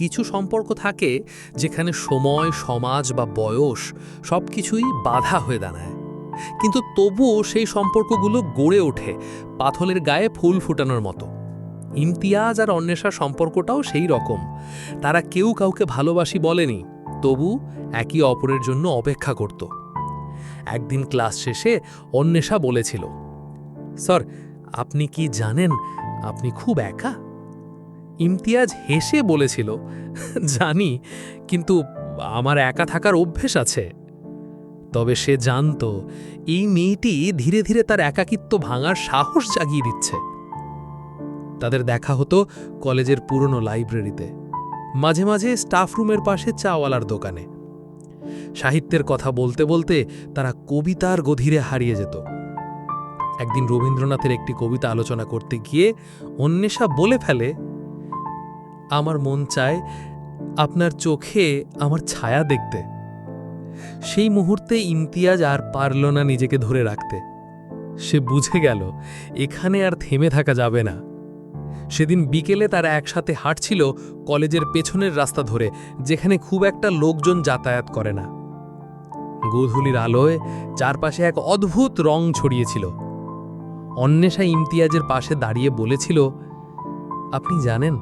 কিছু সম্পর্ক থাকে যেখানে সময়, সমাজ বা বয়স সবকিছুই বাধা হয়ে দাঁড়ায়, কিন্তু তবুও সেই সম্পর্কগুলো গড়ে ওঠে পাথরের গায়ে ফুল ফোটানোর মতো। ইমতিয়াজ আর অন্বেষার সম্পর্কটাও সেই রকম। তারা কেউ কাউকে ভালোবাসি বলেনি, তবু একে অপরের জন্য অপেক্ষা করত। একদিন ক্লাস শেষে অন্বেষা বলেছিল, স্যার, আপনি কি জানেন আপনি খুব একা? ইমতিয়াজ হেসে বলেছিল, জানি, কিন্তু আমার একা থাকার অভ্যেস আছে। তবে সে জানত এই মেয়েটি ধীরে ধীরে তার একাকিত্ব ভাঙার সাহস জাগিয়ে দিচ্ছে। তাদের দেখা হতো কলেজের পুরনো লাইব্রেরিতে, মাঝে মাঝে স্টাফ রুমের পাশে চাওয়ালার দোকানে। সাহিত্যের কথা বলতে বলতে তারা কবিতার গভীরে হারিয়ে যেত। একদিন রবীন্দ্রনাথের একটি কবিতা আলোচনা করতে গিয়ে অন্বেষা বলে ফেলে, আমার মন চায় আপনার চোখে আমার ছায়া দেখতে। সেই মুহূর্তে ইমতিয়াজ আর পারল না নিজেকে ধরে রাখতে। সে বুঝে গেল এখানে আর থেমে থাকা যাবে না। সেদিন বিকেলে তারা একসাথে হাঁটছিল কলেজের পেছনের রাস্তা ধরে, যেখানে খুব একটা লোকজন যাতায়াত করে না। গোধূলির আলোয় চারপাশে এক অদ্ভুত রং ছড়িয়েছিল। অন্বেষা ইমতিয়াজের পাশে দাঁড়িয়ে বলেছিল, আপনি জানেন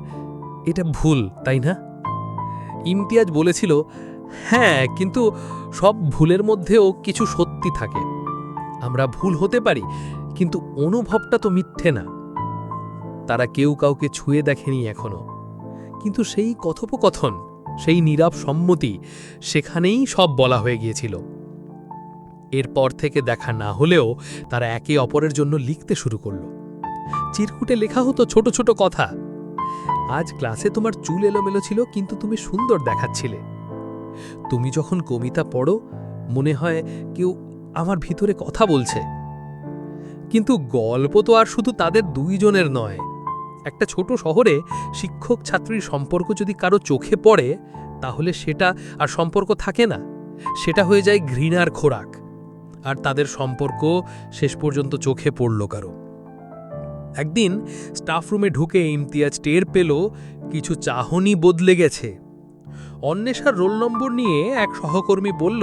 এটা ভুল, তাই না? ইমতিয়াজ বলেছিল, হ্যাঁ, কিন্তু সব ভুলের মধ্যেও কিছু সত্যি থাকে। আমরা ভুল হতে পারি, কিন্তু অনুভবটা তো মিথ্যে না। তারা কেউ কাউকে ছুঁয়ে দেখেনি এখনো, কিন্তু সেই কথোপকথন, সেই নীরব সম্মতি, সেখানেই সব বলা হয়ে গিয়েছিল। এরপর থেকে দেখা না হলেও তারা একে অপরের জন্য লিখতে শুরু করল। চিরকুটে লেখা হতো ছোট ছোট কথা। আজ ক্লাসে তোমার চুল এলোমেলো ছিল, কিন্তু তুমি সুন্দর দেখাচ্ছিলে। তুমি যখন কবিতা পড়ো মনে হয় কেউ আমার ভিতরে কথা বলছে। কিন্তু গল্প তো আর শুধু তাদের দুইজনের নয়। একটা ছোট শহরে শিক্ষক ছাত্রীর সম্পর্ক যদি কারো চোখে পড়ে, তাহলে সেটা আর সম্পর্ক থাকে না, সেটা হয়ে যায় ঘৃণার খোরাক। আর তাদের সম্পর্ক শেষ পর্যন্ত চোখে পড়ল কারো। একদিন স্টাফ রুমে ঢুকে ইমতিয়াজ টের পেল কিছু চাহনি বদলে গেছে। অন্বেষার রোল নম্বর নিয়ে এক সহকর্মী বলল,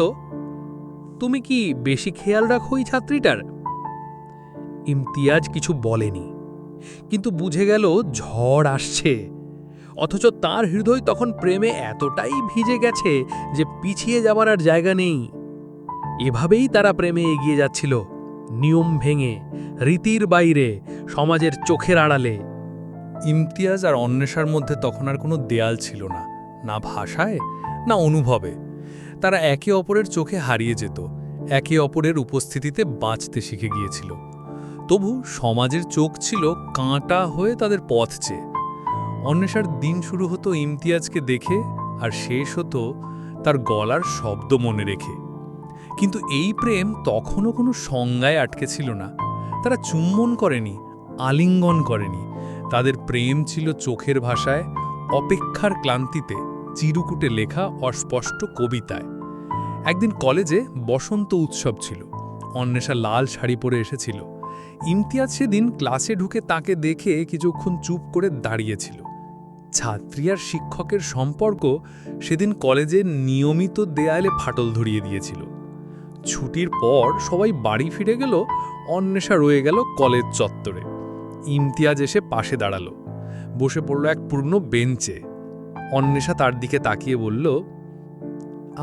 তুমি কি বেশি খেয়াল রাখো এই ছাত্রীটার? ইমতিয়াজ কিছু বলেনি, কিন্তু বুঝে গেল ঝড় আসছে। অথচ তার হৃদয় তখন প্রেমে এতটাই ভিজে গেছে যে পিছিয়ে যাবার আর জায়গা নেই। এভাবেই তারা প্রেমে এগিয়ে যাচ্ছিল, নিয়ম ভেঙে, রীতির বাইরে, সমাজের চোখের আড়ালে। ইমতিয়াজ আর অন্বেষার মধ্যে তখন আর কোনো দেয়াল ছিল না, না ভাষায় না অনুভবে। তারা একে অপরের চোখে হারিয়ে যেত, একে অপরের উপস্থিতিতে বাঁচতে শিখে গিয়েছিল। তবু সমাজের চোখ ছিল কাঁটা হয়ে তাদের পথ চেয়ে। অন্বেষার দিন শুরু হতো ইমতিয়াজকে দেখে, আর শেষ হতো তার গলার শব্দ মনে রেখে। কিন্তু এই প্রেম তখনও কোনো সংজ্ঞায় আটকে ছিল না। তারা চুম্বন করেনি, আলিঙ্গন করেনি। তাদের প্রেম ছিল চোখের ভাষায়, অপেক্ষার ক্লান্তিতে, চিরকুটে লেখা অস্পষ্ট কবিতায়। একদিন কলেজে বসন্ত উৎসব ছিল। অন্বেষা লাল শাড়ি পরে এসেছিল। ইমতিয়াজ সেদিন ক্লাসে ঢুকে তাকে দেখে কিছুক্ষণ চুপ করে দাঁড়িয়েছিল। ছাত্রী আর শিক্ষকের সম্পর্ক সেদিন কলেজের নিয়মিত দেয়ালে ফাটল ধরিয়ে দিয়েছিল। ছুটির পর সবাই বাড়ি ফিরে গেল, অন্বেষা রয়ে গেল কলেজ চত্বরে। ইমতিয়াজ এসে পাশে দাঁড়ালো, বসে পড়ল এক পুরনো বেঞ্চে। অন্বেষা তার দিকে তাকিয়ে বলল,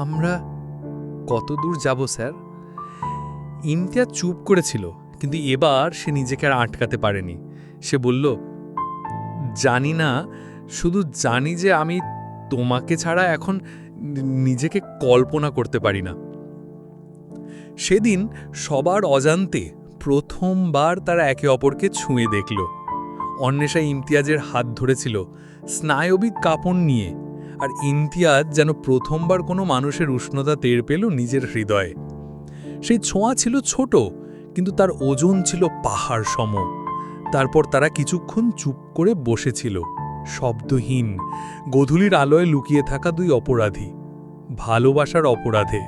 আমরা কত দূর যাব স্যার? ইমতিয়াজ চুপ করেছিল, কিন্তু এবার সে নিজেকে আর আটকাতে পারেনি। সে বলল, জানি না, শুধু জানি যে আমি তোমাকে ছাড়া এখন নিজেকে কল্পনা করতে পারি না। সেদিন সবার অজান্তে প্রথমবার তারা একে অপরকে ছুঁয়ে দেখল। অন্বেষা ইমতিয়াজের হাত ধরেছিল স্নায়বিক কাঁপন নিয়ে, আর ইমতিয়াজ যেন প্রথমবার কোনো মানুষের উষ্ণতা টের পেল নিজের হৃদয়ে। সেই ছোঁয়া ছিল ছোট, কিন্তু তার ওজন ছিল পাহাড় সম। তারপর তারা কিছুক্ষণ চুপ করে বসেছিল, শব্দহীন, গোধূলির আলোয় লুকিয়ে থাকা দুই অপরাধী, ভালোবাসার অপরাধে।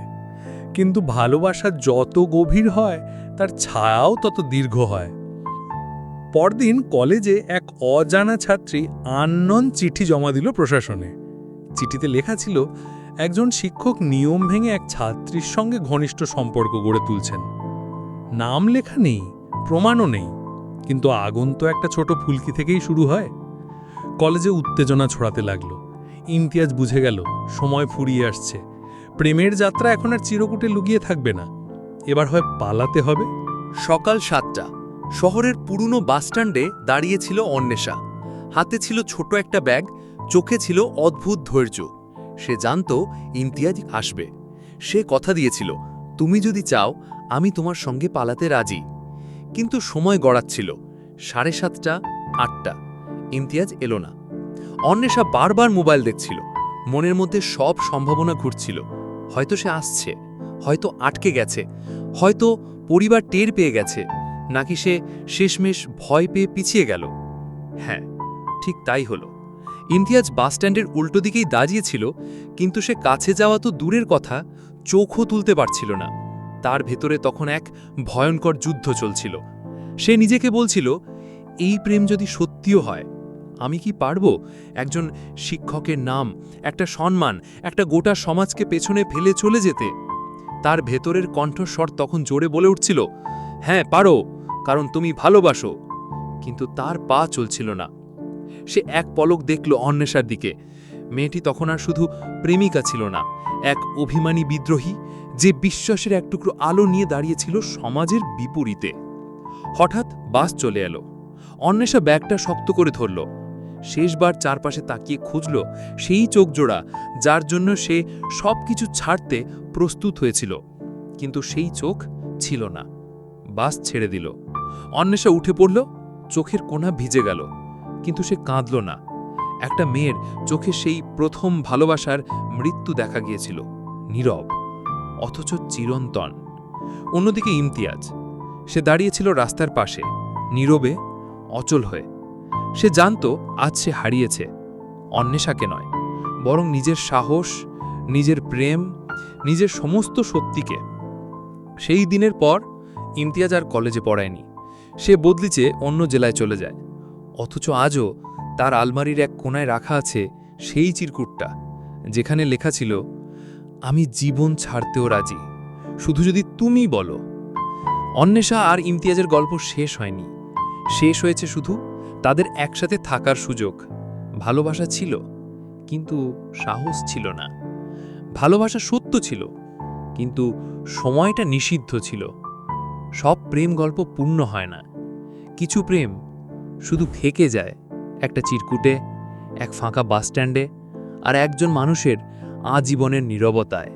কিন্তু ভালোবাসা যত গভীর হয় তার ছায়াও তত দীর্ঘ হয়। পরদিন কলেজে এক অজানা ছাত্রী আননোন চিঠি জমা দিল প্রশাসনে। চিঠিতে লেখা ছিল একজন শিক্ষক নিয়ম ভেঙে এক ছাত্রীর সঙ্গে ঘনিষ্ঠ সম্পর্ক গড়ে তুলছেন। নাম লেখা নেই, প্রমাণও নেই, কিন্তু আগুন তো একটা ছোট ফুলকি থেকেই শুরু হয়। কলেজে উত্তেজনা ছড়াতে লাগলো। ইমতিয়াজ বুঝে গেল সময় ফুরিয়ে আসছে। প্রেমের যাত্রা এখন আর চিরকুটে লুকিয়ে থাকবে না, এবার হয় পালাতে হবে। সকাল 7টা, শহরের পুরনো বাসস্ট্যান্ডে দাঁড়িয়েছিল অন্বেষা। হাতে ছিল ছোট একটা ব্যাগ, চোখে ছিল অদ্ভুত ধৈর্য। সে জানত ইমতিয়াজ আসবে। সে কথা দিয়েছিল, তুমি যদি চাও আমি তোমার সঙ্গে পালাতে রাজি। কিন্তু সময় গড়াচ্ছিল। 7:30, 8টা, ইমতিয়াজ এলো না। অন্বেষা বারবার মোবাইল দেখছিল। মনের মধ্যে সব সম্ভাবনা ঘুরছিল। হয়তো সে আসছে, হয়তো আটকে গেছে, হয়তো পরিবার টের পেয়ে গেছে, নাকি সে শেষমেশ ভয় পেয়ে পিছিয়ে গেল। হ্যাঁ, ঠিক তাই হলো। ইমতিয়াজ বাসস্ট্যান্ডের উল্টো দিকেই দাঁড়িয়েছিল, কিন্তু সে কাছে যাওয়া তো দূরের কথা, চোখও তুলতে পারছিল না। তার ভেতরে তখন এক ভয়ঙ্কর যুদ্ধ চলছিল। সে নিজেকে বলছিল, এই প্রেম যদি সত্যিও হয়, আমি কি পারবো একজন শিক্ষকের নাম, একটা সম্মান, একটা গোটা সমাজকে পেছনে ফেলে চলে যেতে? তার ভেতরের কণ্ঠস্বর তখন জোরে বলে উঠছিল, হ্যাঁ পারো, কারণ তুমি ভালোবাসো। কিন্তু তার পা চলছিল না। সে এক পলক দেখল অন্বেষার দিকে। মেয়েটি তখন আর শুধু প্রেমিকা ছিল না, এক অভিমানী বিদ্রোহী, যে বিশ্বাসের এক টুকরো আলো নিয়ে দাঁড়িয়েছিল সমাজের বিপরীতে। হঠাৎ বাস চলে এলো। অন্বেষা ব্যাগটা শক্ত করে ধরল। শেষবার চারপাশে তাকিয়ে খুঁজল সেই চোখজোড়া, যার জন্য সে সবকিছু ছাড়তে প্রস্তুত হয়েছিল। কিন্তু সেই চোখ ছিল না। বাস ছেড়ে দিল। অন্বেষা উঠে পড়ল, চোখের কোণা ভিজে গেল, কিন্তু সে কাঁদল না। একটা মেয়ের চোখে সেই প্রথম ভালোবাসার মৃত্যু দেখা গিয়েছিল, নীরব অথচ চিরন্তন। অন্যদিকে ইমতিয়াজ, সে দাঁড়িয়েছিল রাস্তার পাশে, নীরবে, অচল হয়ে। সে জানত আজ সে হারিয়েছে অন্বেষাকে নয়, বরং নিজের সাহস, নিজের প্রেম, নিজের সমস্ত সত্যিকে। সেই দিনের পর ইমতিয়াজ আর কলেজে পড়ায়নি। সে বদলি চেয়ে অন্য জেলায় চলে যায়। অথচ আজও তার আলমারির এক কোণায় রাখা আছে সেই চিরকুটটা, যেখানে লেখা ছিল, আমি জীবন ছাড়তেও রাজি, শুধু যদি তুমি বলো। অন্বেষা আর ইমতিয়াজের গল্প শেষ হয়নি। শেষ হয়েছে শুধু তাদের একসাথে থাকার সুযোগ। ভালোবাসা ছিল, কিন্তু সাহস ছিল না। ভালোবাসা সত্য ছিল, কিন্তু সময়টা নিষিদ্ধ ছিল। সব প্রেম গল্প পূর্ণ হয় না। কিছু প্রেম শুধু থেকে যায় একটা চিরকুটে, এক ফাঁকা বাসস্ট্যান্ডে, আর একজন মানুষের আজীবনের নীরবতায়।